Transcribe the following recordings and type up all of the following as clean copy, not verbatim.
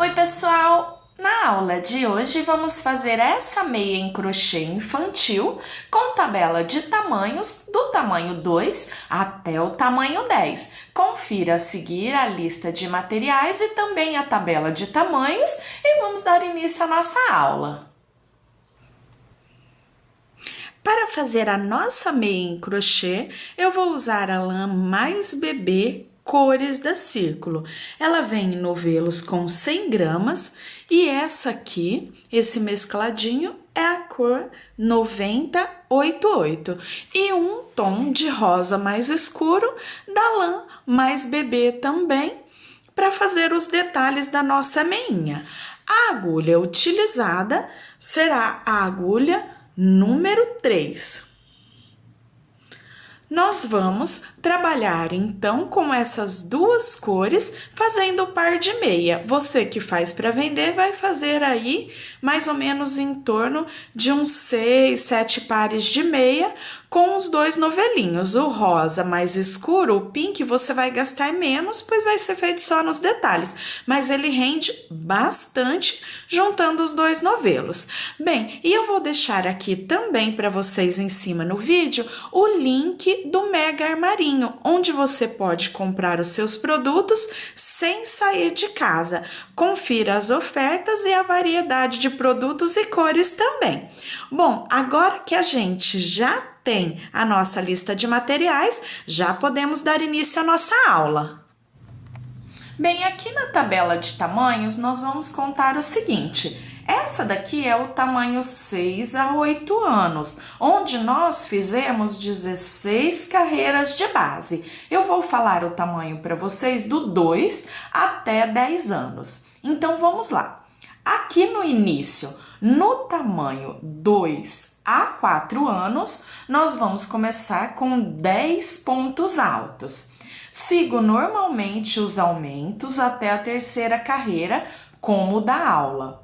Oi, pessoal! Na aula de hoje vamos fazer essa meia em crochê infantil com tabela de tamanhos do tamanho 2 até o tamanho 10. Confira a seguir a lista de materiais e também a tabela de tamanhos e vamos dar início à nossa aula. Para fazer a nossa meia em crochê, eu vou usar a lã mais bebê cores da Círculo. Ela vem em novelos com 100 gramas e essa aqui, esse mescladinho, é a cor 9088 e um tom de rosa mais escuro da lã mais bebê também para fazer os detalhes da nossa meinha. A agulha utilizada será a agulha número 3. Nós vamos trabalhar então com essas duas cores, fazendo o par de meia. Você que faz para vender vai fazer aí mais ou menos em torno de uns 6, 7 pares de meia com os dois novelinhos. O rosa mais escuro, o pink, você vai gastar menos, pois vai ser feito só nos detalhes. Mas ele rende bastante juntando os dois novelos. Bem, e eu vou deixar aqui também para vocês em cima no vídeo o link do Mega Armarinho, onde você pode comprar os seus produtos sem sair de casa. Confira as ofertas e a variedade de produtos e cores também. Bom, agora que a gente já tem a nossa lista de materiais, já podemos dar início à nossa aula. Bem, aqui na tabela de tamanhos, nós vamos contar o seguinte. Essa daqui é o tamanho 6 a 8 anos, onde nós fizemos 16 carreiras de base. Eu vou falar o tamanho para vocês do 2 até 10 anos. Então, vamos lá. Aqui no início, no tamanho 2 a 4 anos, nós vamos começar com 10 pontos altos. Sigo normalmente os aumentos até a terceira carreira, como o da aula.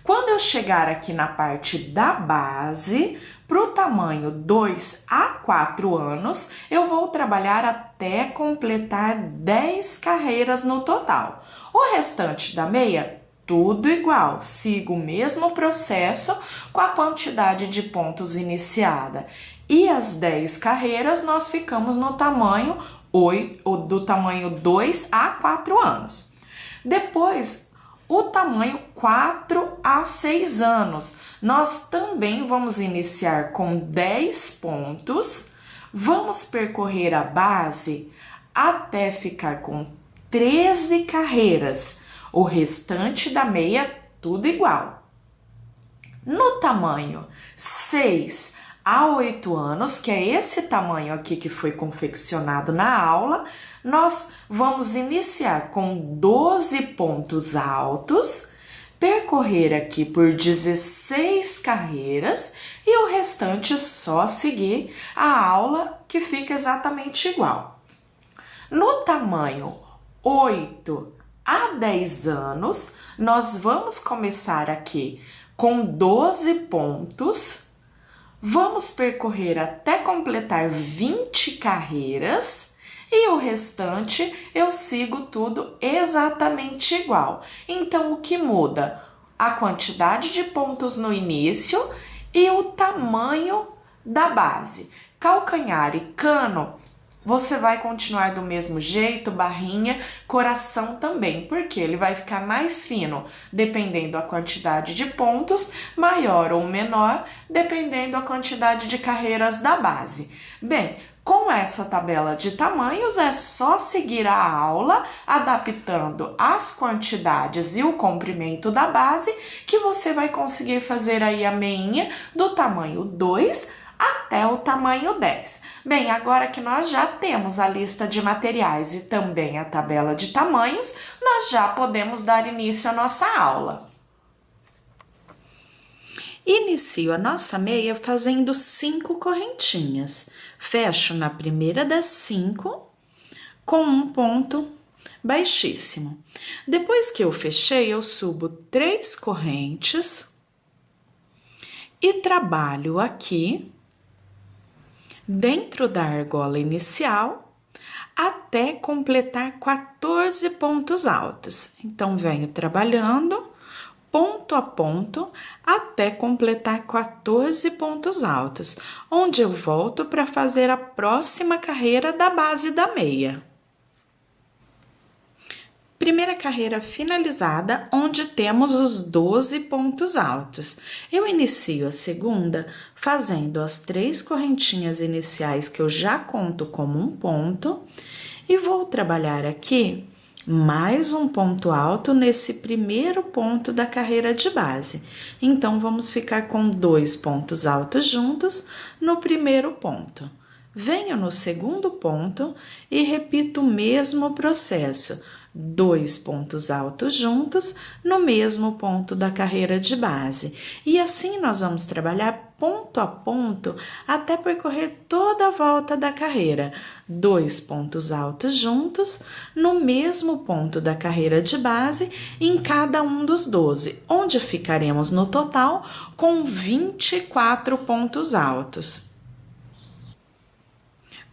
Quando eu chegar aqui na parte da base, para o tamanho 2 a 4 anos, eu vou trabalhar até completar 10 carreiras no total. O restante da meia, tudo igual, sigo o mesmo processo com a quantidade de pontos iniciada. E as 10 carreiras nós ficamos no tamanho 8, do tamanho 2 a 4 anos. Depois, o tamanho 4 a 6 anos, nós também vamos iniciar com 10 pontos, vamos percorrer a base até ficar com 13 carreiras, o restante da meia tudo igual. No tamanho 6 a 8 anos, que é esse tamanho aqui que foi confeccionado na aula, nós vamos iniciar com 12 pontos altos, percorrer aqui por 16 carreiras e o restante só seguir a aula que fica exatamente igual. No tamanho 8 a 10 anos, nós vamos começar aqui com 12 pontos. Vamos percorrer até completar 20 carreiras e o restante eu sigo tudo exatamente igual. Então, o que muda? A quantidade de pontos no início e o tamanho da base. Calcanhar e cano, você vai continuar do mesmo jeito, barrinha, coração também, porque ele vai ficar mais fino, dependendo da quantidade de pontos, maior ou menor, dependendo da quantidade de carreiras da base. Bem, com essa tabela de tamanhos, é só seguir a aula, adaptando as quantidades e o comprimento da base, que você vai conseguir fazer aí a meinha do tamanho 2 até o tamanho 10. Bem, agora que nós já temos a lista de materiais e também a tabela de tamanhos, nós já podemos dar início à nossa aula. Inicio a nossa meia fazendo 5 correntinhas. Fecho na primeira das 5 com um ponto baixíssimo. Depois que eu fechei, eu subo 3 correntes e trabalho aqui dentro da argola inicial até completar 14 pontos altos. Então, venho trabalhando ponto a ponto até completar 14 pontos altos, onde eu volto para fazer a próxima carreira da base da meia. Primeira carreira finalizada, onde temos os 12 pontos altos. Eu inicio a segunda fazendo as 3 correntinhas iniciais que eu já conto como um ponto e vou trabalhar aqui mais um ponto alto nesse primeiro ponto da carreira de base. Então, vamos ficar com 2 pontos altos juntos no primeiro ponto. Venho no segundo ponto e repito o mesmo processo. 2 pontos altos juntos no mesmo ponto da carreira de base. E assim nós vamos trabalhar ponto a ponto até percorrer toda a volta da carreira. 2 pontos altos juntos no mesmo ponto da carreira de base em cada um dos 12, onde ficaremos no total com 24 pontos altos.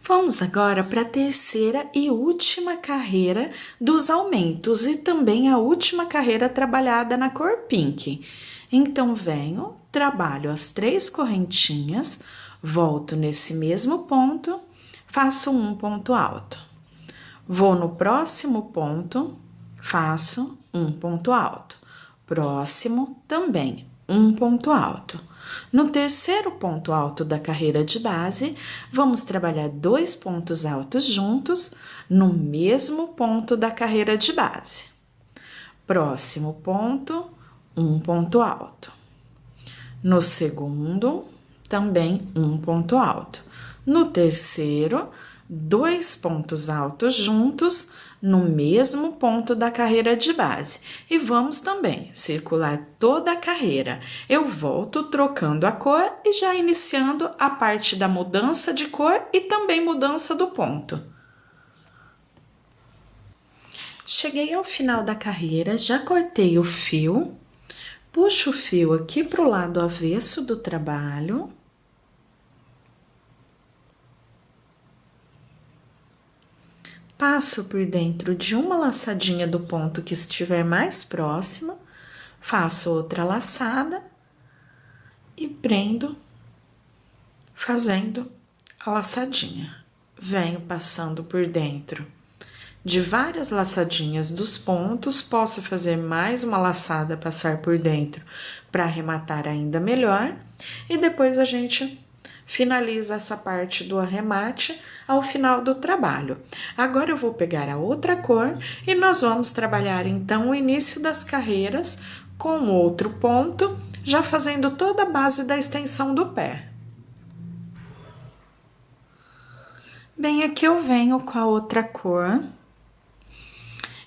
Vamos agora para a terceira e última carreira dos aumentos e também a última carreira trabalhada na cor pink. Então, venho, trabalho as 3 correntinhas, volto nesse mesmo ponto, faço um ponto alto. Vou no próximo ponto, faço um ponto alto. Próximo, também um ponto alto. No terceiro ponto alto da carreira de base, vamos trabalhar 2 pontos altos juntos no mesmo ponto da carreira de base. Próximo ponto, um ponto alto. No segundo, também um ponto alto. No terceiro, 2 pontos altos juntos no mesmo ponto da carreira de base. E vamos também circular toda a carreira. Eu volto trocando a cor e já iniciando a parte da mudança de cor e também mudança do ponto. Cheguei ao final da carreira, já cortei o fio, puxo o fio aqui para o lado avesso do trabalho. Passo por dentro de uma laçadinha do ponto que estiver mais próxima, faço outra laçada e prendo fazendo a laçadinha. Venho passando por dentro de várias laçadinhas dos pontos, posso fazer mais uma laçada, passar por dentro para arrematar ainda melhor e depois a gente finaliza essa parte do arremate ao final do trabalho. Agora eu vou pegar a outra cor e nós vamos trabalhar então o início das carreiras com outro ponto, já fazendo toda a base da extensão do pé. Bem, aqui eu venho com a outra cor.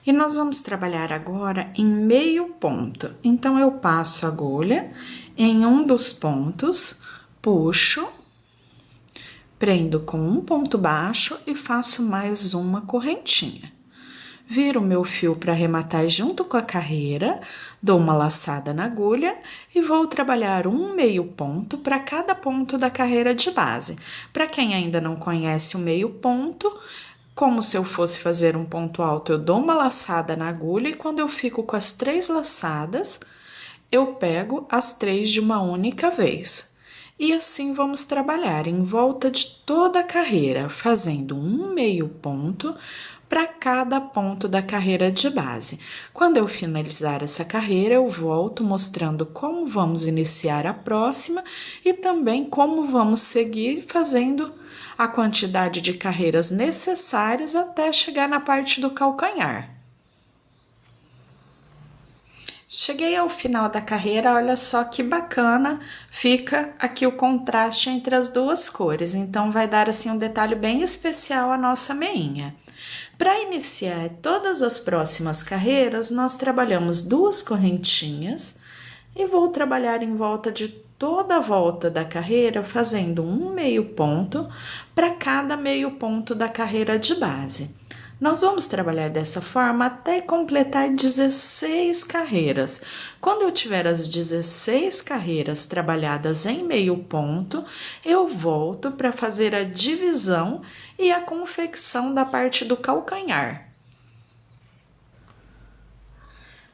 E nós vamos trabalhar agora em meio ponto. Então, eu passo a agulha em um dos pontos, puxo, prendo com um ponto baixo e faço mais uma correntinha. Viro o meu fio para arrematar junto com a carreira, dou uma laçada na agulha e vou trabalhar um meio ponto para cada ponto da carreira de base. Para quem ainda não conhece o meio ponto, como se eu fosse fazer um ponto alto, eu dou uma laçada na agulha e quando eu fico com as 3 laçadas, eu pego as 3 de uma única vez. E assim vamos trabalhar em volta de toda a carreira, fazendo um meio ponto para cada ponto da carreira de base. Quando eu finalizar essa carreira, eu volto mostrando como vamos iniciar a próxima e também como vamos seguir fazendo a quantidade de carreiras necessárias até chegar na parte do calcanhar. Cheguei ao final da carreira, olha só que bacana, fica aqui o contraste entre as duas cores, então vai dar assim um detalhe bem especial à nossa meinha. Para iniciar todas as próximas carreiras, nós trabalhamos 2 correntinhas e vou trabalhar em volta de toda a volta da carreira, fazendo um meio ponto para cada meio ponto da carreira de base. Nós vamos trabalhar dessa forma até completar 16 carreiras. Quando eu tiver as 16 carreiras trabalhadas em meio ponto, eu volto para fazer a divisão e a confecção da parte do calcanhar.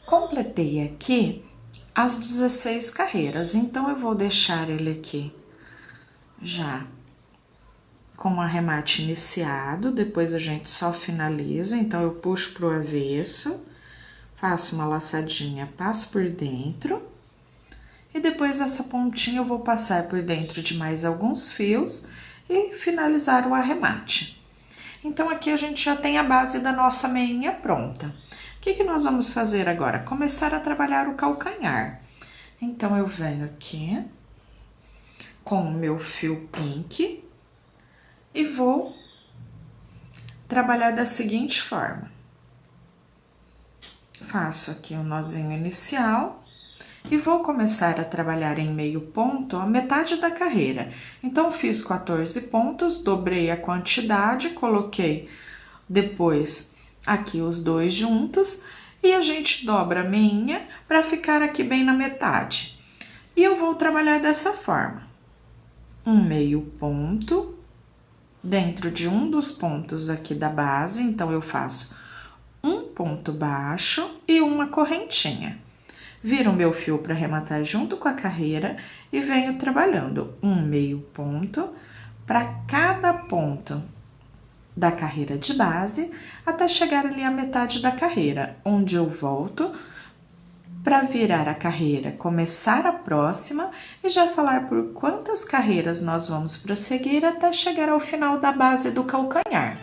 Completei aqui as 16 carreiras, então eu vou deixar ele aqui já com o arremate iniciado, depois a gente só finaliza, então eu puxo pro avesso, faço uma laçadinha, passo por dentro, e depois essa pontinha eu vou passar por dentro de mais alguns fios e finalizar o arremate. Então, aqui a gente já tem a base da nossa meinha pronta. O que nós vamos fazer agora? Começar a trabalhar o calcanhar. Então, eu venho aqui com o meu fio pink e vou trabalhar da seguinte forma. Faço aqui um nozinho inicial e vou começar a trabalhar em meio ponto a metade da carreira. Então, fiz 14 pontos, dobrei a quantidade, coloquei depois aqui os dois juntos e a gente dobra a meinha para ficar aqui bem na metade. E eu vou trabalhar dessa forma. Um meio ponto dentro de um dos pontos aqui da base, então eu faço um ponto baixo e uma correntinha. Viro o meu fio para arrematar junto com a carreira e venho trabalhando um meio ponto para cada ponto da carreira de base até chegar ali à metade da carreira, onde eu volto para virar a carreira, começar a próxima e já falar por quantas carreiras nós vamos prosseguir até chegar ao final da base do calcanhar.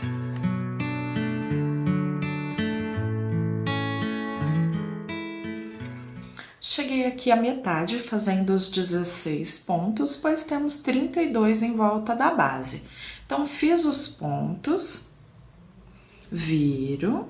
Cheguei aqui à metade fazendo os 16 pontos, pois temos 32 em volta da base. Então, fiz os pontos, viro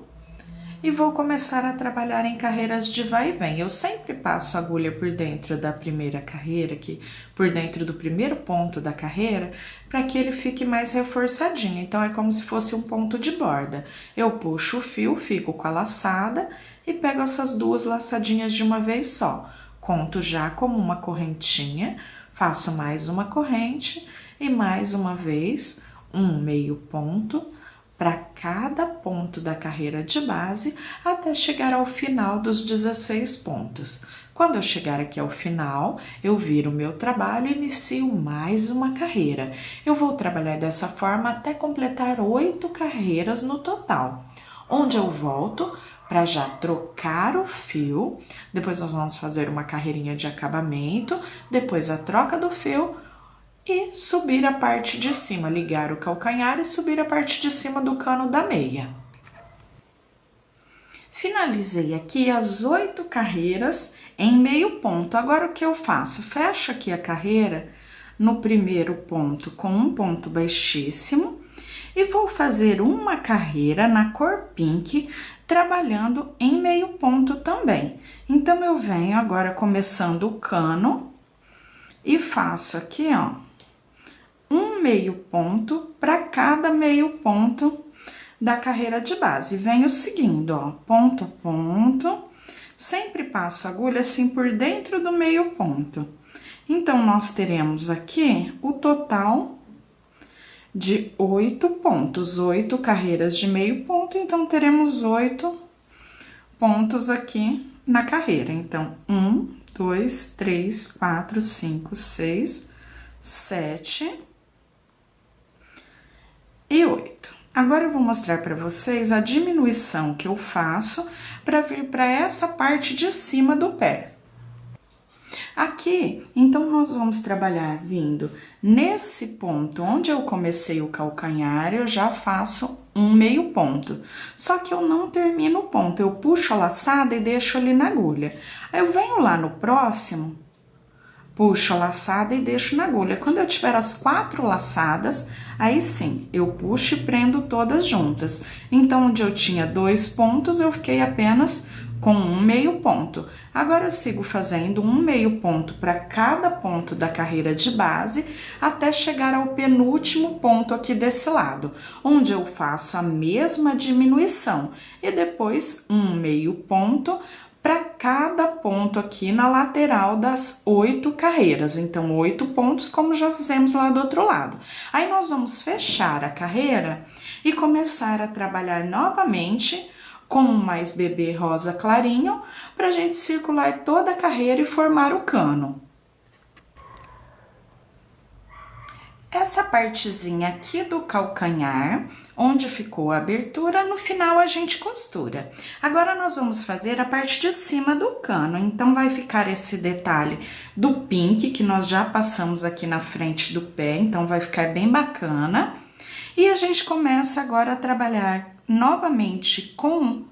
e vou começar a trabalhar em carreiras de vai e vem. Eu sempre passo a agulha por dentro da primeira carreira, aqui, por dentro do primeiro ponto da carreira, para que ele fique mais reforçadinho. Então, é como se fosse um ponto de borda. Eu puxo o fio, fico com a laçada e pego essas duas laçadinhas de uma vez só. Conto já como uma correntinha, faço mais uma corrente e mais uma vez um meio ponto para cada ponto da carreira de base até chegar ao final dos 16 pontos. Quando eu chegar aqui ao final, eu viro o meu trabalho e inicio mais uma carreira. Eu vou trabalhar dessa forma até completar 8 carreiras no total, onde eu volto para já trocar o fio, depois nós vamos fazer uma carreirinha de acabamento, depois a troca do fio, e subir a parte de cima, ligar o calcanhar e subir a parte de cima do cano da meia. Finalizei aqui as 8 carreiras em meio ponto. Agora, o que eu faço? Fecho aqui a carreira no primeiro ponto com um ponto baixíssimo e vou fazer uma carreira na cor pink, trabalhando em meio ponto também. Então, eu venho agora começando o cano e faço aqui, ó, um meio ponto para cada meio ponto da carreira de base. Venho seguindo, ó, ponto a ponto, sempre passo a agulha assim por dentro do meio ponto. Então, nós teremos aqui o total de 8 pontos, 8 carreiras de meio ponto, então teremos 8 pontos aqui na carreira. Então, 1, 2, 3, 4, 5, 6, 7... e 8. Agora eu vou mostrar para vocês a diminuição que eu faço para vir para essa parte de cima do pé. Aqui, então, nós vamos trabalhar vindo nesse ponto onde eu comecei o calcanhar, eu já faço um meio ponto. Só que eu não termino o ponto, eu puxo a laçada e deixo ali na agulha. Aí eu venho lá no próximo, puxo a laçada e deixo na agulha. Quando eu tiver as 4 laçadas, aí sim, eu puxo e prendo todas juntas. Então, onde eu tinha 2 pontos, eu fiquei apenas com um meio ponto. Agora eu sigo fazendo um meio ponto para cada ponto da carreira de base até chegar ao penúltimo ponto aqui desse lado, onde eu faço a mesma diminuição e depois um meio ponto para cada ponto aqui na lateral das 8 carreiras. Então, 8 pontos, como já fizemos lá do outro lado. Aí, nós vamos fechar a carreira e começar a trabalhar novamente com um mais bebê rosa clarinho, para a gente circular toda a carreira e formar o cano. Essa partezinha aqui do calcanhar, onde ficou a abertura, no final a gente costura. Agora, nós vamos fazer a parte de cima do cano, então vai ficar esse detalhe do pink, que nós já passamos aqui na frente do pé, então vai ficar bem bacana. E a gente começa agora a trabalhar novamente com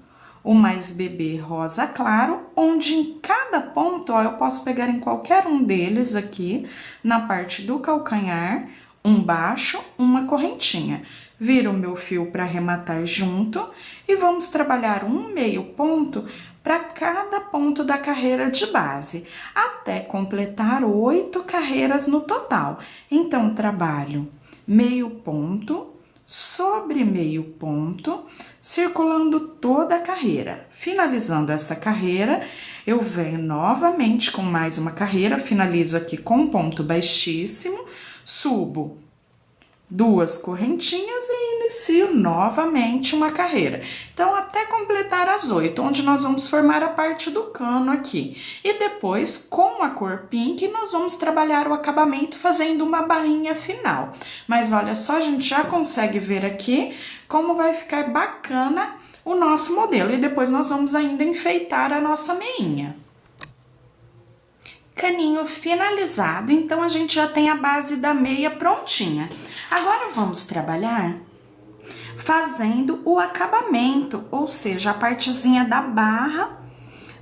o mais bebê rosa claro, onde em cada ponto, ó, eu posso pegar em qualquer um deles aqui, na parte do calcanhar, um baixo, uma correntinha. Viro o meu fio para arrematar junto e vamos trabalhar um meio ponto para cada ponto da carreira de base, até completar 8 carreiras no total. Então, trabalho meio ponto sobre meio ponto, circulando toda a carreira. Finalizando essa carreira, eu venho novamente com mais uma carreira, finalizo aqui com um ponto baixíssimo, subo 2 correntinhas e inicio novamente uma carreira. Então, até completar as 8, onde nós vamos formar a parte do cano aqui. E depois, com a cor pink, nós vamos trabalhar o acabamento fazendo uma barrinha final. Mas olha só, a gente já consegue ver aqui como vai ficar bacana o nosso modelo. E depois nós vamos ainda enfeitar a nossa meinha. Caninho finalizado, então a gente já tem a base da meia prontinha. Agora vamos trabalhar fazendo o acabamento, ou seja, a partezinha da barra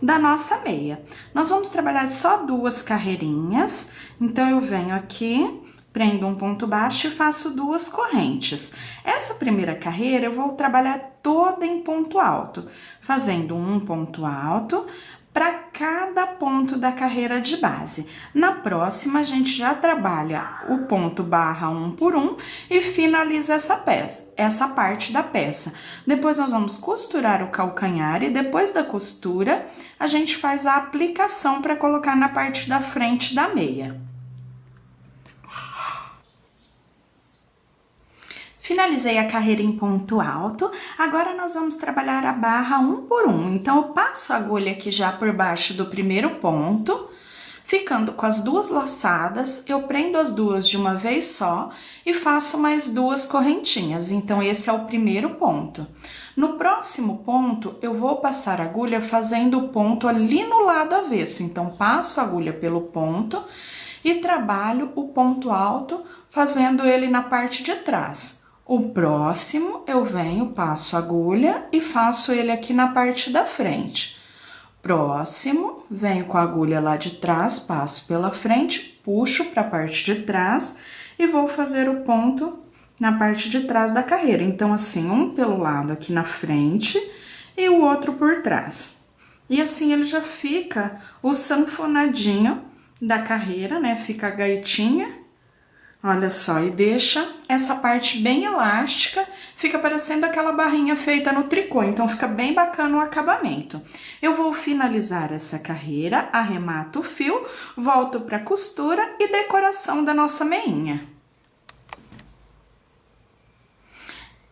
da nossa meia. Nós vamos trabalhar só 2 carreirinhas, então eu venho aqui, prendo um ponto baixo e faço 2 correntes. Essa primeira carreira eu vou trabalhar toda em ponto alto, fazendo um ponto alto para cada ponto da carreira de base. Na próxima, a gente já trabalha o ponto barra 1 por 1 e finaliza essa parte da peça. Depois, nós vamos costurar o calcanhar e depois da costura, a gente faz a aplicação para colocar na parte da frente da meia. Finalizei a carreira em ponto alto, agora nós vamos trabalhar a barra 1 por 1. Então, eu passo a agulha aqui já por baixo do primeiro ponto, ficando com as 2 laçadas, eu prendo as 2 de uma vez só e faço mais 2 correntinhas. Então, esse é o primeiro ponto. No próximo ponto, eu vou passar a agulha fazendo o ponto ali no lado avesso. Então, passo a agulha pelo ponto e trabalho o ponto alto, fazendo ele na parte de trás. O próximo, eu venho, passo a agulha e faço ele aqui na parte da frente. Próximo, venho com a agulha lá de trás, passo pela frente, puxo para a parte de trás e vou fazer o ponto na parte de trás da carreira. Então, assim, um pelo lado aqui na frente e o outro por trás. E assim ele já fica o sanfonadinho da carreira, né? Fica a gaitinha. Olha só, e deixa essa parte bem elástica, fica parecendo aquela barrinha feita no tricô, então fica bem bacana o acabamento. Eu vou finalizar essa carreira, arremato o fio, volto para a costura e decoração da nossa meinha.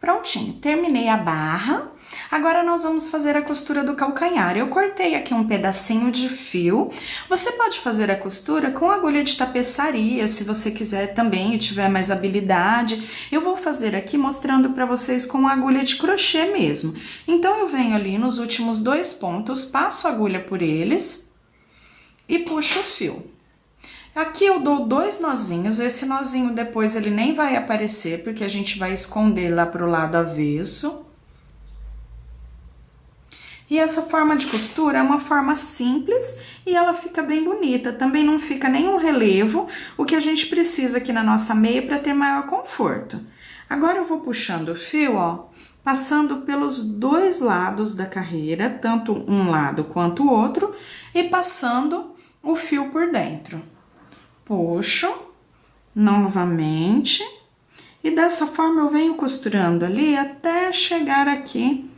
Prontinho, terminei a barra. Agora, nós vamos fazer a costura do calcanhar. Eu cortei aqui um pedacinho de fio. Você pode fazer a costura com agulha de tapeçaria, se você quiser também e tiver mais habilidade. Eu vou fazer aqui mostrando para vocês com agulha de crochê mesmo. Então, eu venho ali nos últimos 2 pontos, passo a agulha por eles e puxo o fio. Aqui eu dou 2 nozinhos, esse nozinho depois ele nem vai aparecer, porque a gente vai esconder lá pro lado avesso. E essa forma de costura é uma forma simples e ela fica bem bonita. Também não fica nenhum relevo, o que a gente precisa aqui na nossa meia para ter maior conforto. Agora eu vou puxando o fio, ó, passando pelos dois lados da carreira, tanto um lado quanto o outro, e passando o fio por dentro. Puxo novamente e dessa forma eu venho costurando ali até chegar aqui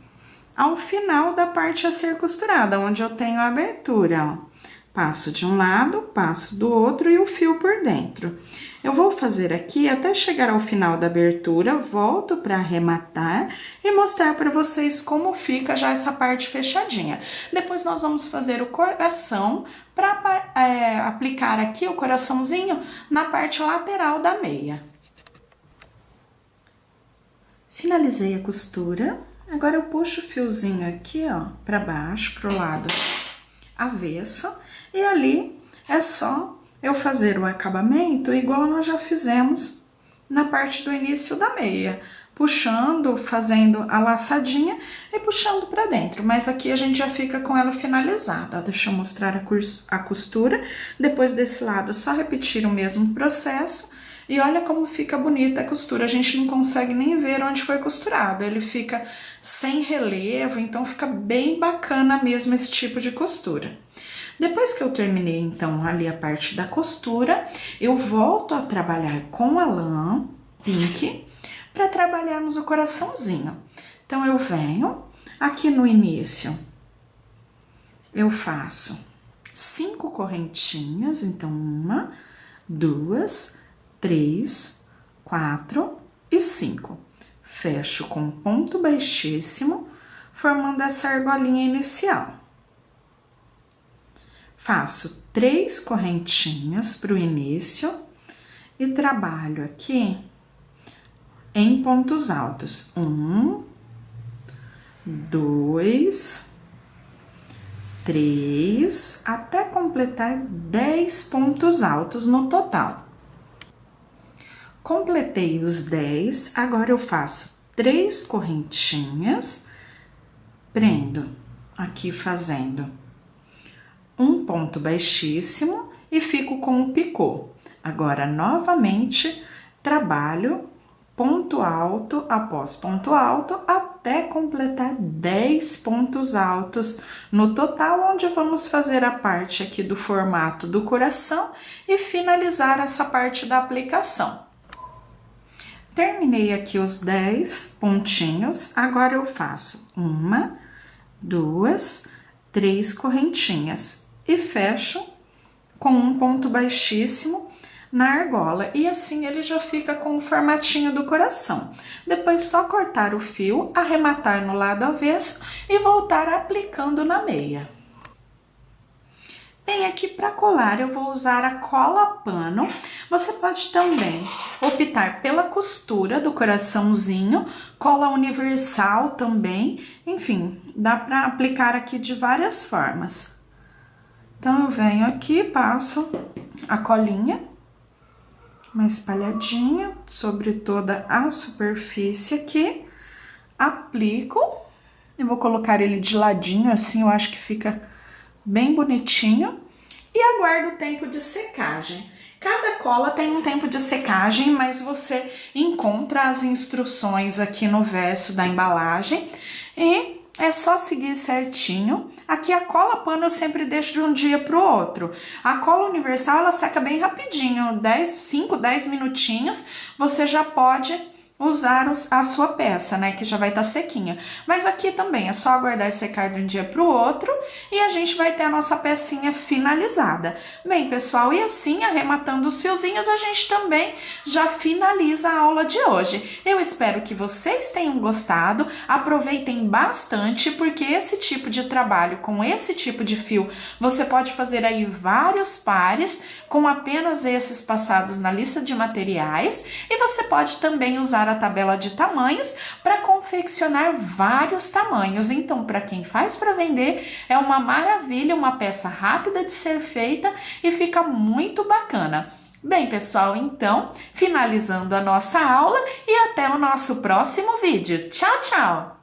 ao final da parte a ser costurada, onde eu tenho a abertura, ó. Passo de um lado, passo do outro e o fio por dentro. Eu vou fazer aqui até chegar ao final da abertura, volto para arrematar e mostrar para vocês como fica já essa parte fechadinha. Depois nós vamos fazer o coração para aplicar aqui o coraçãozinho na parte lateral da meia. Finalizei a costura, agora eu puxo o fiozinho aqui, ó, para baixo, pro lado avesso. E ali é só eu fazer o acabamento igual nós já fizemos na parte do início da meia. Puxando, fazendo a laçadinha e puxando pra dentro. Mas aqui a gente já fica com ela finalizada. Ó, deixa eu mostrar a costura. Depois desse lado, só repetir o mesmo processo. E olha como fica bonita a costura. A gente não consegue nem ver onde foi costurado. Ele fica sem relevo, então fica bem bacana mesmo esse tipo de costura. Depois que eu terminei, então, ali a parte da costura, eu volto a trabalhar com a lã pink para trabalharmos o coraçãozinho. Então, eu venho aqui no início, eu faço 5 correntinhas, então 1, 2, 3, 4 e 5. Fecho com ponto baixíssimo, formando essa argolinha inicial. Faço 3 correntinhas para o início e trabalho aqui em pontos altos. 1, 2, 3, até completar 10 pontos altos no total. Completei os 10, agora eu faço 3 correntinhas, prendo aqui fazendo um ponto baixíssimo e fico com o picô. Agora, novamente, trabalho ponto alto após ponto alto até completar 10 pontos altos no total, onde vamos fazer a parte aqui do formato do coração e finalizar essa parte da aplicação. Terminei aqui os 10 pontinhos, agora eu faço 1, 2, 3 correntinhas e fecho com um ponto baixíssimo na argola, e assim ele já fica com o formatinho do coração. Depois só cortar o fio, arrematar no lado avesso e voltar aplicando na meia. Bem, aqui para colar eu vou usar a cola pano. Você pode também optar pela costura do coraçãozinho, cola universal também, enfim, dá para aplicar aqui de várias formas. Então, eu venho aqui, passo a colinha, uma espalhadinha sobre toda a superfície aqui, aplico, eu vou colocar ele de ladinho, assim, eu acho que fica bem bonitinho, e aguardo o tempo de secagem. Cada cola tem um tempo de secagem, mas você encontra as instruções aqui no verso da embalagem e é só seguir certinho. Aqui a cola pano eu sempre deixo de um dia para o outro. A cola universal ela seca bem rapidinho, 5, 10 minutinhos, você já pode usar a sua peça, né, que já vai estar sequinha. Mas aqui também é só aguardar secar de um dia para o outro e a gente vai ter a nossa pecinha finalizada. Bem, pessoal, e assim, arrematando os fiozinhos, a gente também já finaliza a aula de hoje. Eu espero que vocês tenham gostado, aproveitem bastante, porque esse tipo de trabalho com esse tipo de fio, você pode fazer aí vários pares com apenas esses passados na lista de materiais, e você pode também usar a tabela de tamanhos para confeccionar vários tamanhos. Então, para quem faz para vender, é uma maravilha, uma peça rápida de ser feita e fica muito bacana. Bem, pessoal, então, finalizando a nossa aula e até o nosso próximo vídeo. Tchau, tchau!